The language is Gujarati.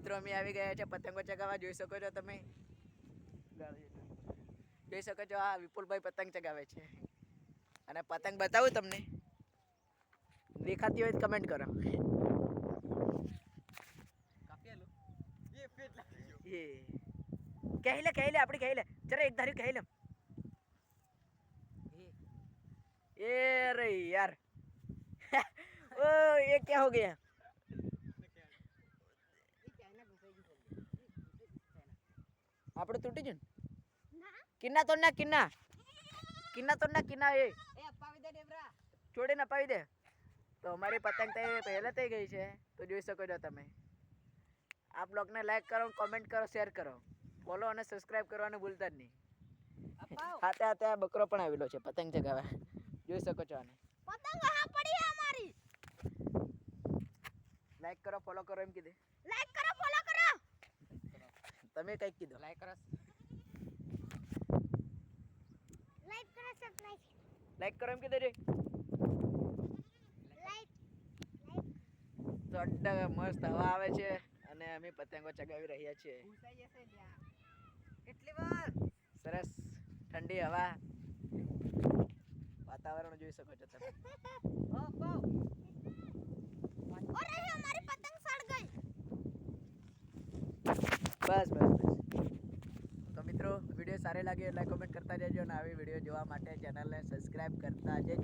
મિત્રો અમે આવી ગયા છે પતંગો ચગાવવા. જોઈ શકો છો તમે, જોઈ શકો છો આ વિપુલભાઈ પતંગ ચગાવે છે. અને પતંગ બતાવું તમને, દેખાતી હોય તો કમેન્ટ કરો. કહી લે આપણે કહી લે जरा एक धारी कहले ये रे यार ओ ये क्या हो गया આપણે તૂટી જન કિન્ના તોડના કિન્ના તોડના કિન્ના એ અપાવી દે ડેબરા છોડીને અપાવી દે. તો અમારી પતંગ તો પહેલા થઈ ગઈ છે, તો જોઈ શકો છો તમે. આપ લોગને લાઈક કરો, કોમેન્ટ કરો, શેર કરો, ફોલો અને સબસ્ક્રાઇબ કરવાનું ભૂલતા જ નહીં. હાથે હાથે આ બકરો પણ આવેલો છે પતંગ ચગાવવા. જોઈ શકો છો આને. પતંગ હા પડી છે અમારી. લાઈક કરો, ફોલો કરો એમ કીધે. લાઈક કરો, ફોલો કરો. તમે કઈક કીધું. લાઈક કરો, સબસ્ક્રાઇબ. લાઈક કરો એમ કીધે રે. લાઈક તો મસ્ત હવા આવે છે અને અમે પતંગો ચગાવી રહ્યા છીએ. કેટલી વાર સરસ ઠંડી હવા, વાતાવરણ જોઈ શકો છો તમે. અરે હમારી પતંગ સડ ગઈ. બસ તો મિત્રો, વિડીયો સારો લાગે લાઈક કોમેન્ટ કરતા જજો અને આવી વિડીયો જોવા માટે ચેનલને સબસ્ક્રાઇબ કરતા જજો.